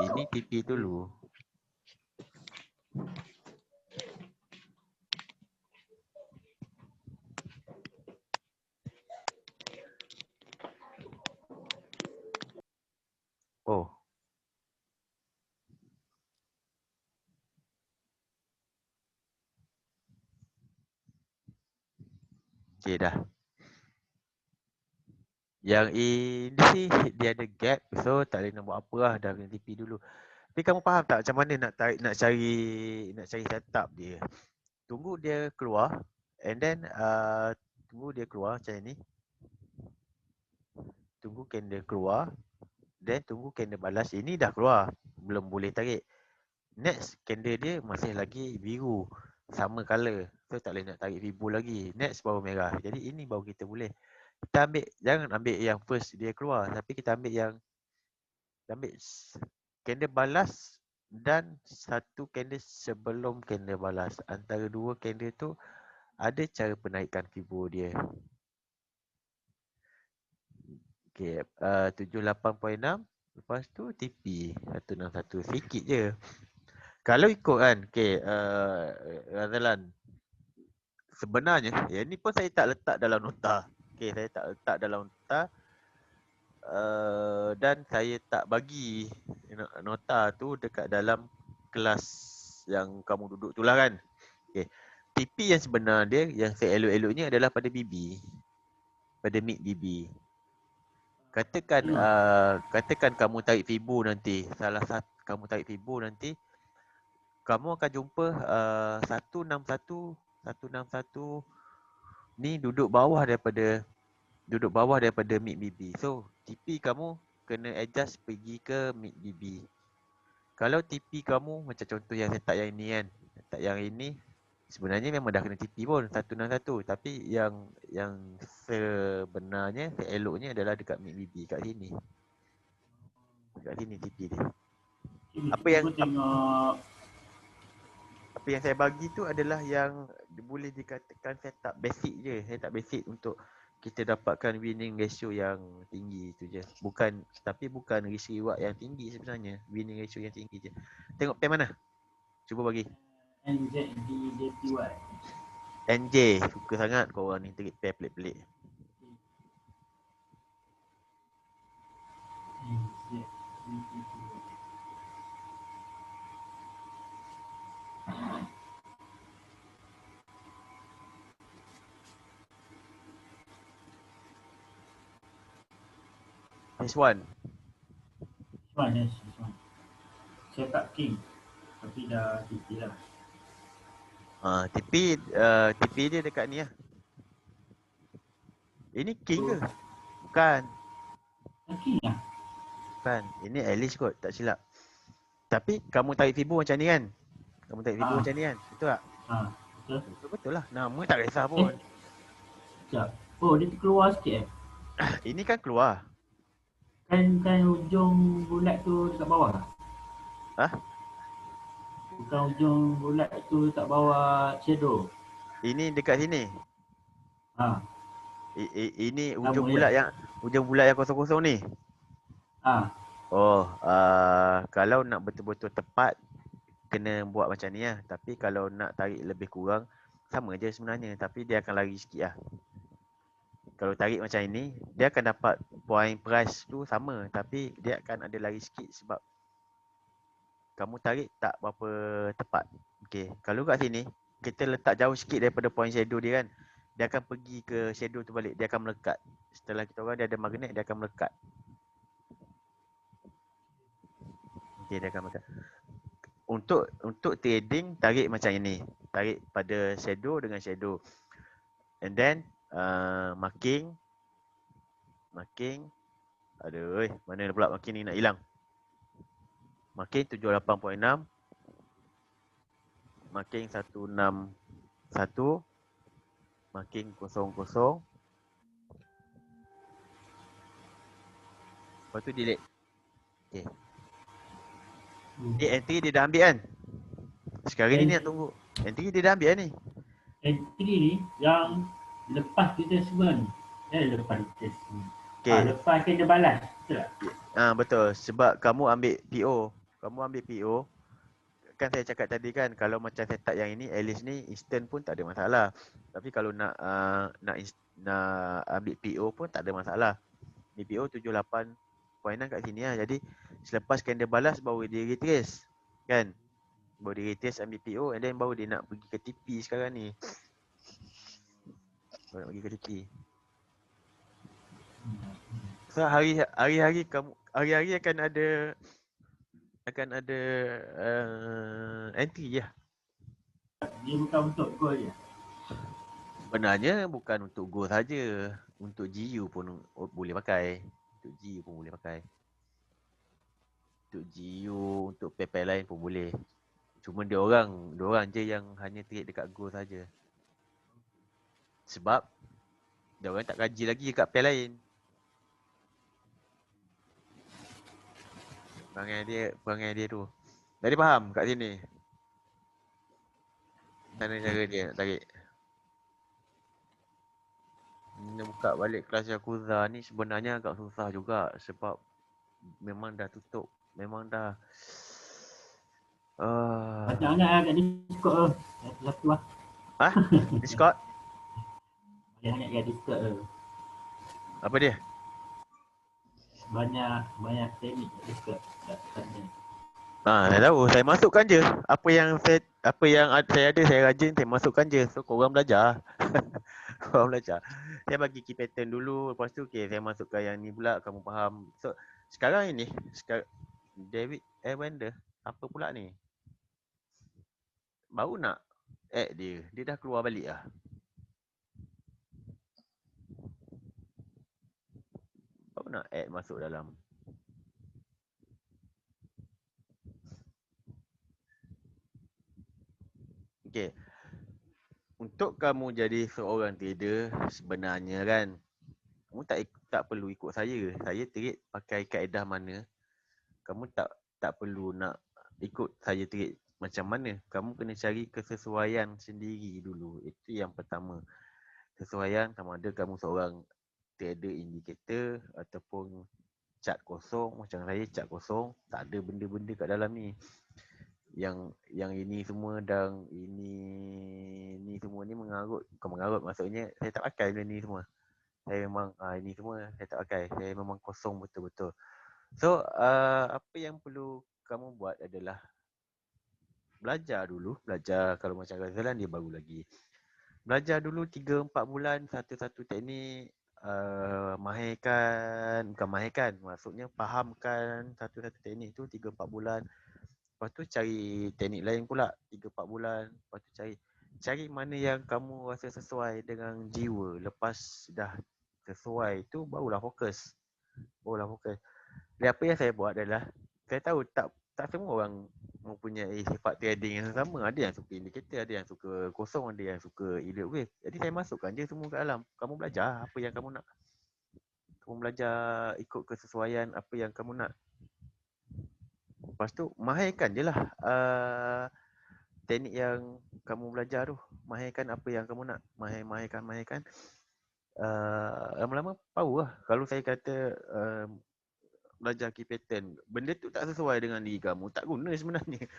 Ini TP dulu. Okay dah. Yang ini dia ada gap, so tak boleh nak buat apa lah, dah kena TP dulu. Tapi kamu faham tak macam mana nak cari setup dia? Tunggu dia keluar and then tunggu dia keluar macam ni. Tunggu candle keluar, then tunggu candle balas. Ini dah keluar, belum boleh tarik. Next candle dia masih lagi biru, sama color, so tak boleh nak tarik Fibo lagi. Next baru merah, jadi ini baru kita boleh. Kita ambil, jangan ambil yang first dia keluar, tapi kita ambil yang candle balas dan satu candle sebelum candle balas. Antara dua candle tu ada cara penaikan Fibo dia. Okay, 78.6. Lepas tu TP 161, sikit je. Kalau ikut kan, okay, Razalan, sebenarnya yang ni pun saya tak letak dalam nota. Okay, saya tak letak dalam nota. Dan saya tak bagi nota tu dekat dalam kelas yang kamu duduk tu lah kan. Okay. TP yang sebenar dia, yang saya elok-eloknya adalah pada BB. Pada mid BB. Katakan kamu tarik Fibo nanti, salah satu kamu tarik Fibo nanti, kamu akan jumpa 161 ni duduk bawah daripada mid BB. So TP kamu kena adjust pergi ke mid BB. Kalau TP kamu macam contoh yang saya tak yang ini kan, tak yang ini, sebenarnya memang dah kena TP pun 161, tapi yang sebenarnya eloknya adalah dekat mid BB kat sini. Dekat sini TP dia. Apa yang saya bagi tu adalah yang boleh dikatakan setup basic je. Setup basic untuk kita dapatkan winning ratio yang tinggi tu je. Bukan risk reward yang tinggi sebenarnya. Winning ratio yang tinggi je. Tengok pair mana? Cuba bagi. NZDJPY. NJ. Suka sangat korang ni tarik pair pelik-pelik. NZDJPY. This one. Yes. Saya tak king. Tapi dah TP lah. TP dia dekat ni lah. Ini king ke? Bukan. King lah. Bukan. Ini Alice kot, tak silap. Tapi kamu tarik Fibo macam ni kan? Kamu tarik Fibo macam ni kan? Betul tak? Betul. Betul lah. Nama tak kisah pun. Sekejap. Oh, dia keluar sikit Ini kan keluar. Kan ujung bulat tu dekat bawah lah? Bukan ujung bulat tu dekat bawah shadow. Ini dekat sini. Ini ujung bulat yang kosong-kosong ni. Kalau nak betul-betul tepat, kena buat macam ni lah. Tapi kalau nak tarik lebih kurang, sama je sebenarnya. Tapi dia akan lari sikit lah. Kalau tarik macam ini, dia akan dapat point price tu sama. Tapi dia akan ada lari sikit sebab kamu tarik tak berapa tepat. Okay. Kalau kat sini, kita letak jauh sikit daripada point shadow dia kan. Dia akan pergi ke shadow tu balik. Dia akan melekat. Setelah kita orang dia ada magnet, dia akan melekat. Okay, dia akan melekat. Untuk trading, tarik macam ini. Tarik pada shadow dengan shadow. And then, marking. Aduh, mana pula marking ni nak hilang. Marking 78.6. Marking 161. Marking 00. Lepas tu delete. Okay. Entry dia dah ambil kan? Sekarang ni nak tunggu. Entry dia dah ambil kan ni? Entry ni yang lepas kita semua ni. Lepas kita semua. Okay. Lepas kita balas. Betul tak? Betul. Sebab kamu ambil PO. Kan saya cakap tadi kan, kalau macam setup yang ini, Alice ni instant pun tak ada masalah. Tapi kalau nak ambil PO pun tak ada masalah. Ni PO 78.6 kat sini lah. Jadi selepas candle balas baru dia retrace. Kan? Baru dia retrace ambil PO and then baru dia nak pergi ke TP sekarang ni. Kalau nak pergi ke cuti. So hari-hari kamu hari-hari akan ada entry je. Dia bukan untuk goal je. Sebenarnya bukan untuk Go saja, untuk GU pun boleh pakai. Untuk GU pun boleh pakai. Untuk GU, untuk paper lain pun boleh. Cuma dia orang je yang hanya trade dekat Go saja. Sebab dia orang tak kaji lagi dekat pair lain. Perangai dia tu. Jadi faham kat sini. Mana cara dia nak tarik. Nak buka balik kelas Yakuza ni sebenarnya agak susah juga sebab memang dah tutup. Memang dah Banyak-banyak kat Discord tu. Satu lah. Discord? Banyak kat Discord tu. Apa dia? Banyak teknik kat Discord. Tak ada. Saya tahu. Saya masukkan je. Apa yang saya ada, saya rajin, saya masukkan je. So, korang belajar. Korang belajar. Saya bagi key pattern dulu. Lepas tu, okay, saya masukkan yang ni pula. Kamu faham. So, sekarang ini, David Evander, apa pula ni? Baru nak add dia. Dia dah keluar balik lah. Baru nak add masuk dalam. Okay. Untuk kamu jadi seorang trader, sebenarnya kan, kamu tak perlu ikut saya. Saya trade pakai kaedah mana. Kamu tak perlu nak ikut saya trade macam mana. Kamu kena cari kesesuaian sendiri dulu. Itu yang pertama. Kesesuaian sama ada kamu seorang trader indikator ataupun chart kosong. Macam saya chart kosong, tak ada benda-benda kat dalam ni. Yang ini semua dan ini semua ni mengarut. Bukan mengarut, maksudnya saya tak pakai benda ni semua. Saya memang ini semua saya tak pakai. Saya memang kosong betul-betul. So apa yang perlu kamu buat adalah belajar dulu. Belajar, kalau macam Razalan dia baru lagi. Belajar dulu 3-4 bulan satu-satu teknik. Mahirkan, maksudnya fahamkan satu-satu teknik tu 3-4 bulan. Lepas tu cari teknik lain pula 3-4 bulan. Lepas tu cari mana yang kamu rasa sesuai dengan jiwa. Lepas dah sesuai tu barulah fokus. Jadi apa yang saya buat adalah, saya tahu tak semua orang mempunyai sifat trading yang sama. Ada yang suka indikator, ada yang suka kosong, ada yang suka elliott wave. Jadi saya masukkan je semua ke dalam. Kamu belajar apa yang kamu nak. Kamu belajar ikut kesesuaian apa yang kamu nak. Lepas tu mahirkan je lah teknik yang kamu belajar tu. Mahirkan apa yang kamu nak. Mahirkan. Lama-lama power lah. Kalau saya kata belajar key pattern, benda tu tak sesuai dengan diri kamu, tak guna sebenarnya.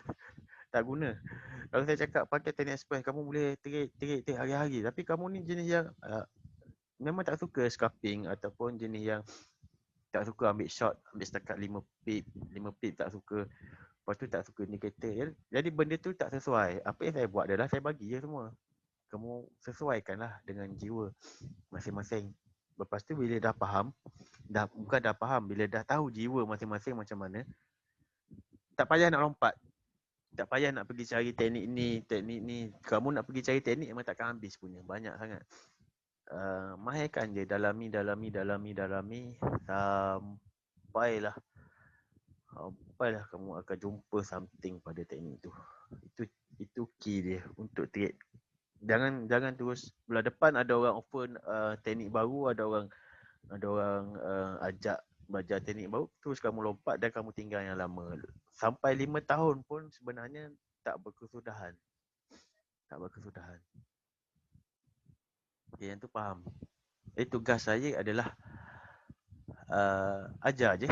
Tak guna. Kalau saya cakap pakai teknik express, kamu boleh trade hari-hari. Tapi kamu ni jenis yang memang tak suka scalping ataupun jenis yang tak suka ambil short, ambil setakat 5 pip tak suka. Lepas tu tak suka indikator. Jadi benda tu tak sesuai. Apa yang saya buat adalah saya bagi je semua. Kamu sesuaikanlah dengan jiwa masing-masing. Lepas tu bila dah faham, bukan dah faham, bila dah tahu jiwa masing-masing macam mana, tak payah nak lompat. Tak payah nak pergi cari teknik ni. Kamu nak pergi cari teknik memang takkan habis punya. Banyak sangat. Mahirkan je, dalami sampailah kamu akan jumpa something pada teknik tu. Itu key dia untuk trade. Jangan terus bulan depan ada orang open teknik baru, ada orang ajak belajar teknik baru, terus kamu lompat dan kamu tinggal yang lama. Sampai 5 tahun pun sebenarnya tak berkesudahan. Okay, yang tu faham. Tugas saya adalah ajar je.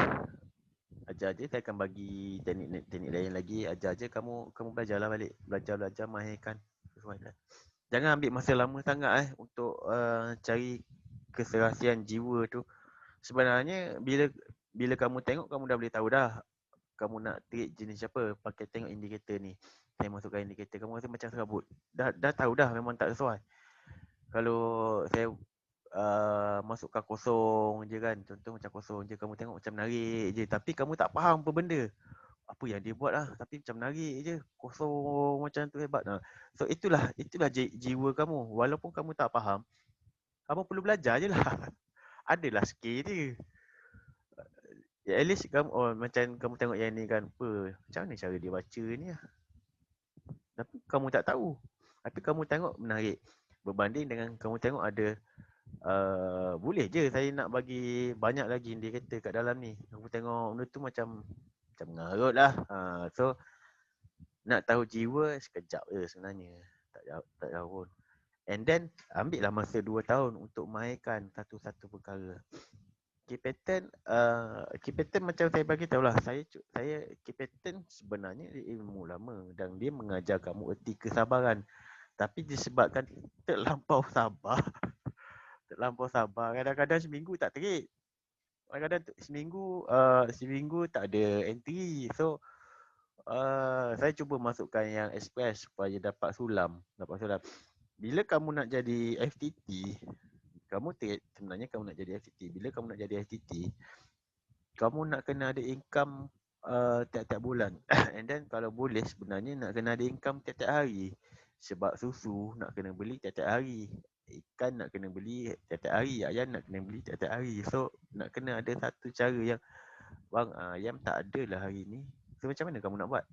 Saya akan bagi teknik lain lagi. Ajar je, kamu belajarlah balik. Belajar mahirkan sesuai. Jangan ambil masa lama sangat untuk cari keserasian jiwa tu. Sebenarnya bila kamu tengok, kamu dah boleh tahu dah kamu nak trade jenis apa. Pakai tengok indikator ni. Saya masukkan indikator, kamu rasa macam serabut. Dah tahu dah memang tak sesuai. Kalau saya masukkan kosong je kan, contoh macam kosong je, kamu tengok macam menarik je, tapi kamu tak faham apa benda. Apa yang dia buat lah, tapi macam menarik je, kosong macam tu, hebat. So itulah jiwa kamu. Walaupun kamu tak faham, kamu perlu belajar je lah. Adalah skill dia. At least kamu, macam kamu tengok yang ni kan, macam mana cara dia baca ni lah. Tapi kamu tak tahu. Tapi kamu tengok menarik. Berbanding dengan kamu tengok ada, boleh je saya nak bagi banyak lagi indikator kat dalam ni. Kamu tengok benda tu macam mengarut lah. So, nak tahu jiwa sekejap je sebenarnya. Tak jauh pun. And then, ambil lah masa 2 tahun untuk mainkan satu-satu perkara. Key pattern macam saya bagi tahu lah. Saya key pattern sebenarnya ilmu lama dan dia mengajar kamu erti kesabaran. Tapi disebabkan terlampau sabar, kadang-kadang seminggu tak terit. Kadang-kadang seminggu tak ada entry. So, saya cuba masukkan yang express supaya dapat sulam. Bila kamu nak jadi FTT, sebenarnya kamu nak jadi FTT. Bila kamu nak jadi FTT, kamu nak kena ada income tiap-tiap bulan. And then kalau boleh sebenarnya nak kena ada income tiap-tiap hari. Sebab susu nak kena beli tiap-tiap hari. Ikan nak kena beli tiap-tiap hari. Ayam nak kena beli tiap-tiap hari. So nak kena ada satu cara yang, bang, ayam tak ada lah hari ni. So macam mana kamu nak buat?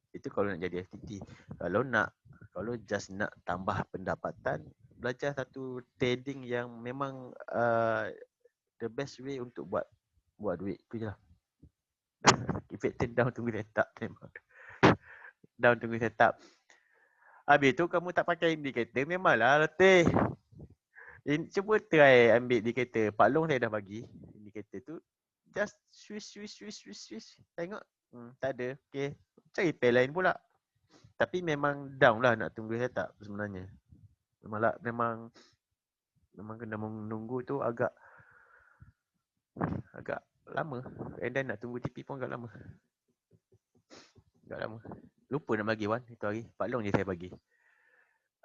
Itu kalau nak jadi FTT. Kalau just nak tambah pendapatan, belajar satu trading yang memang the best way untuk buat duit tu je lah. Effective down tunggu setup memang. Down tunggu setup. Habis tu kamu tak pakai indikator, memanglah letih. Cuba try ambil indikator. Pak Long saya dah bagi indikator tu. Just swish. Tengok. Tak ada. Okay. Cari pair lain pula. Tapi memang down lah nak tunggu setup sebenarnya. Memang kena menunggu tu agak lama. And then nak tunggu TP pun agak lama. Lupa nak bagi Wan itu hari. Pak Long je saya bagi.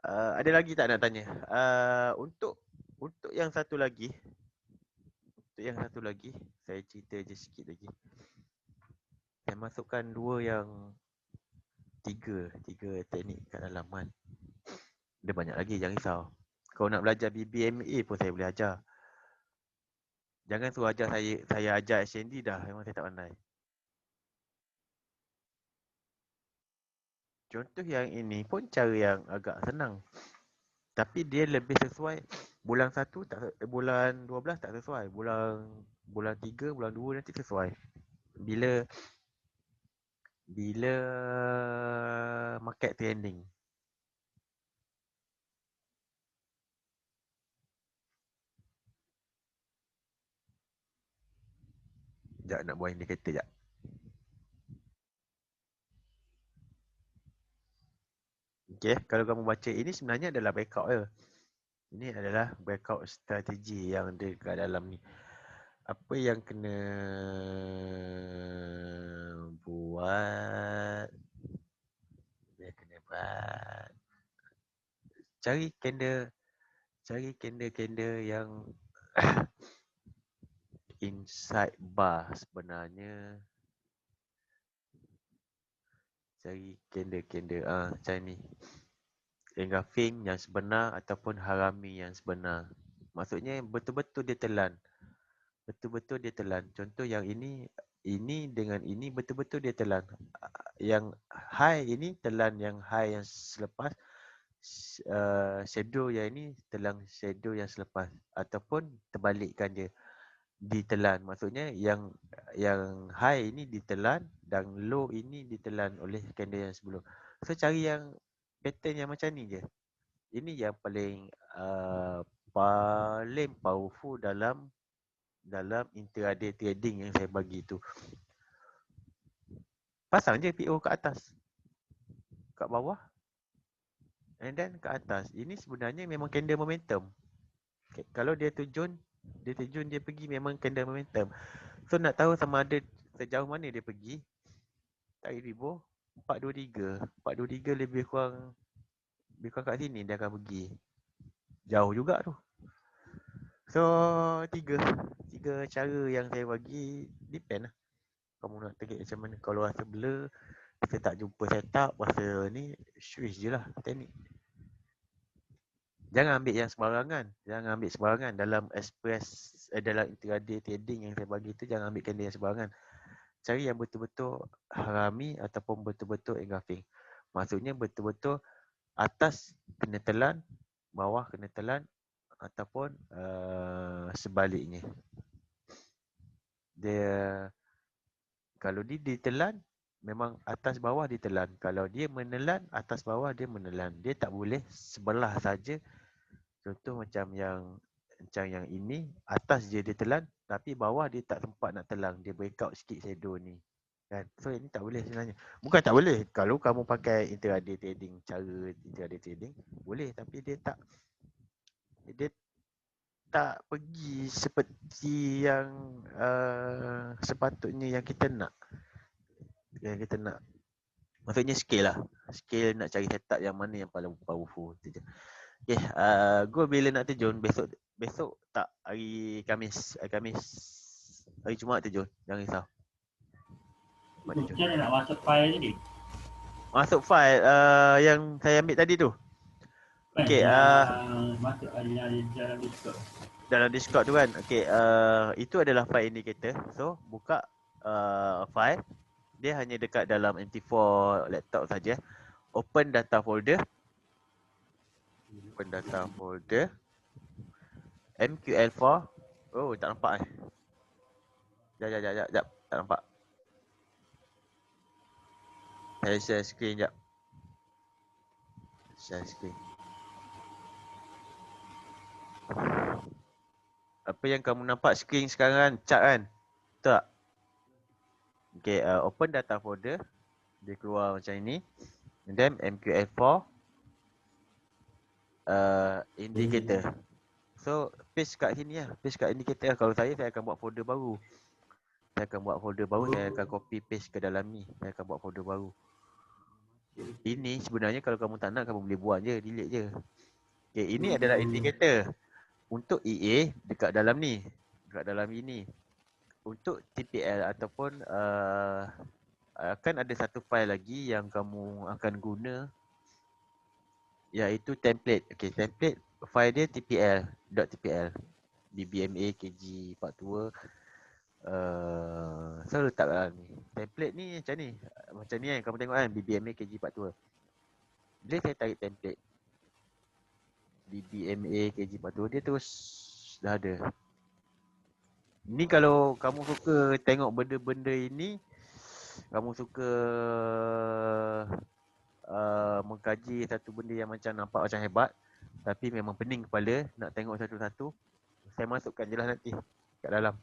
Ada lagi tak nak tanya? Untuk yang satu lagi. Saya cerita je sikit lagi. Saya masukkan tiga teknik kat dalam kan. Ada banyak lagi, jangan risau. Kalau nak belajar BBMA pun saya boleh ajar. Jangan suruh ajar saya ajar SND dah, memang saya tak pandai. Contoh yang ini pun cara yang agak senang. Tapi dia lebih sesuai. Bulan 1 bulan 12 tak sesuai. Bulan 3, bulan 2 nanti sesuai. Bila market trending. Sekejap nak buat indikator sekejap. Okay, kalau kamu baca ini sebenarnya adalah breakout je. Ini adalah breakout strategi yang ada kat dalam ni. Apa yang kena buat? Cari candle yang inside bar sebenarnya. Cari candle macam ni. Engulfing yang sebenar ataupun harami yang sebenar. Maksudnya betul-betul dia telan. Contoh yang ini dengan ini betul-betul dia telan. Yang high ini telan yang high yang selepas. Shadow yang ini telan shadow yang selepas. Ataupun terbalikkan dia. Ditelan. Maksudnya yang high ini ditelan dan low ini ditelan oleh candle yang sebelum. So cari yang pattern yang macam ni je. Ini yang paling powerful dalam intraday trading yang saya bagi tu. Pasang je PO kat atas, kat bawah, and then kat atas. Ini sebenarnya memang candle momentum. Kalau dia terjun dia pergi memang candle momentum. So nak tahu sama ada sejauh mana dia pergi, tarik ribu 423 lebih kurang kat sini dia akan pergi. Jauh juga tu. So, tiga cara yang saya bagi, depend lah. Kamu nak target macam mana. Kalau rasa blur, kita tak jumpa setup, rasa ni, switch je lah teknik. Jangan ambil yang sembarangan. Dalam dalam intraday trading yang saya bagi tu, jangan ambilkan dia yang sembarangan. Cari yang betul-betul harami ataupun betul-betul engulfing. Maksudnya betul-betul atas kena telan, bawah kena telan ataupun sebaliknya. Dia kalau dia ditelan, memang atas bawah ditelan. Kalau dia menelan, atas bawah dia menelan. Dia tak boleh sebelah saja. Contoh macam yang ini, atas je dia telan, tapi bawah dia tak sempat nak telan. Dia breakout sikit shadow ni. Kan? So ini tak boleh sebenarnya. Bukan tak boleh. Kalau kamu pakai intraday trading, cara intraday trading, boleh. Tapi dia tak pergi seperti yang sepatutnya yang kita nak. Maksudnya scale lah. Scale nak cari setup yang mana yang paling powerful. Itu je. Okay, go bila nak terjun. Besok tak, hari Khamis. Hari Jumaat terjun. Jangan risau. Macam mana nak masuk file tadi? Masuk file yang saya ambil tadi tu. Okay, masuk dalam Discord. Dalam Discord tu kan. Okay, itu adalah file indicator. So, buka file. Dia hanya dekat dalam MT4 laptop saja. Open data folder. MQL4. Oh, tak nampak eh. Sekejap. Tak nampak. Saya share screen sekejap. Apa yang kamu nampak screen sekarang kan? Chart kan? Betul tak? Okay, open data folder. Dia keluar macam ini. And then MQL4. Indicator. So, paste kat sini lah. Paste kat indicator lah. Kalau saya akan buat folder baru. Saya akan copy paste ke dalam ni. Saya akan buat folder baru. Ini sebenarnya kalau kamu tak nak, kamu boleh buang je. Delete je. Okay, ini adalah indicator. Untuk EA, dekat dalam ni. Dekat dalam ini. Untuk TPL ataupun akan ada satu file lagi yang kamu akan guna. Iaitu template. Okay, template. File dia TPL. BBMA KG42. Saya letak dalam ni. Template ni macam ni. Macam ni kan kamu tengok kan. BBMA KG42. Bila saya tarik template BBMA KG42, dia terus dah ada. Ni kalau kamu suka tengok benda-benda ini, kamu suka mengkaji satu benda yang macam nampak macam hebat, tapi memang pening kepala nak tengok satu-satu, saya masukkan je lah nanti kat dalam.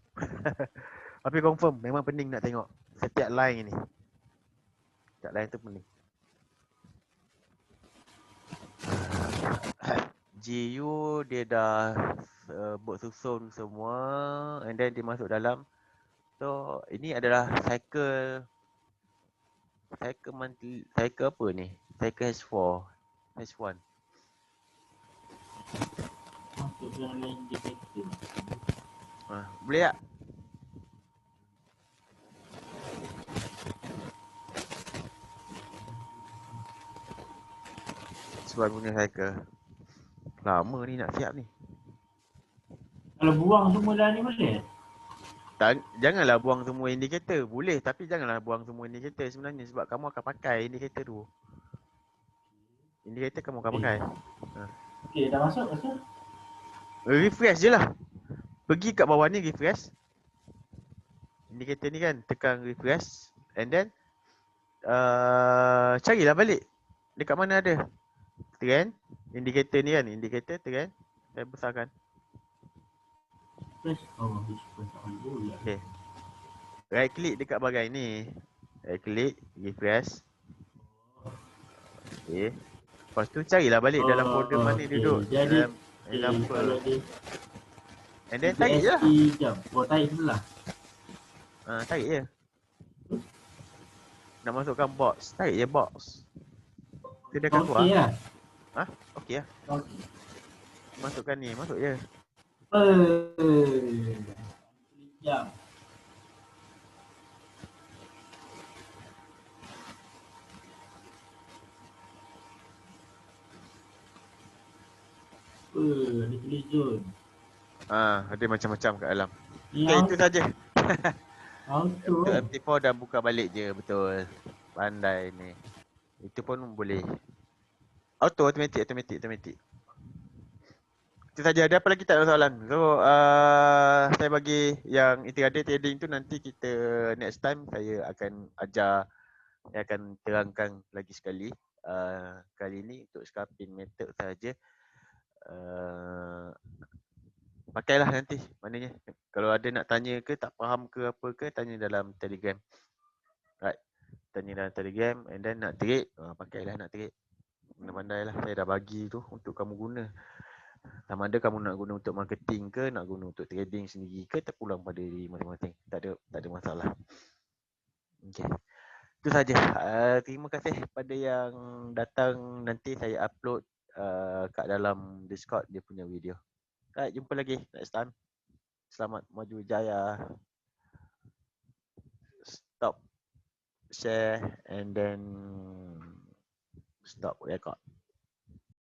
Tapi confirm memang pening nak tengok setiap line ni. Setiap line tu pening. GU dia dah buat susun semua, and then dia masuk dalam. So ini adalah cycle monthly, cycle apa ni? Cycle H4, H1. Masuk dalam indicator. Boleh tak? Sebab guna cycle. Lama ni nak siap ni. Kalau buang semua dah ni boleh? Janganlah buang semua indikator. Boleh, tapi janganlah buang semua indikator sebenarnya. Sebab kamu akan pakai indikator tu. Indikator kamu akan pakai. Okay, dah masuk rasa? Refresh je lah. Pergi kat bawah ni refresh. Indikator ni kan, tekan refresh. And then carilah balik. Dekat mana ada trend. Indikator ni kan, indikator trend. Saya besarkan. Okay. Right click dekat bahagian ni. Right click, refresh. Okay. Lepas tu carilah balik dalam folder mana duduk. Jadi, dalam example. And then tarik je lah. Tarik sebelah. Tarik je. Nak masukkan box, tarik je box. Dia dah akan keluar. Okey lah. Okey lah. Okay. Masukkan ni, masuk je. Jam. Ada tulis zone. Ada macam-macam kat dalam. Ni Okay, itu saja. auto. Untuk MT4 dah buka balik je, betul. Pandai ni. Itu pun boleh. Automatic. Itu saja. Ada apa lagi tak ada soalan? So, saya bagi yang integrated trading tu nanti kita next time saya akan ajar, saya akan terangkan lagi sekali. Kali ni untuk scalping method saja. Pakailah nanti, maknanya kalau ada nak tanya ke, tak faham ke apa ke, tanya dalam Telegram. Right. Tanya dalam Telegram and then nak trade, pakailah nak trade. Pandai-pandailah, saya dah bagi tu untuk kamu guna. Sama ada kamu nak guna untuk marketing ke, nak guna untuk trading sendiri ke, terpulang pada diri masing-masing. Tak ada masalah. Okey. Itu saja. Terima kasih pada yang datang. Nanti saya upload kat dalam Discord dia punya video. Right, jumpa lagi next time. Selamat maju jaya. Stop share and then stop record.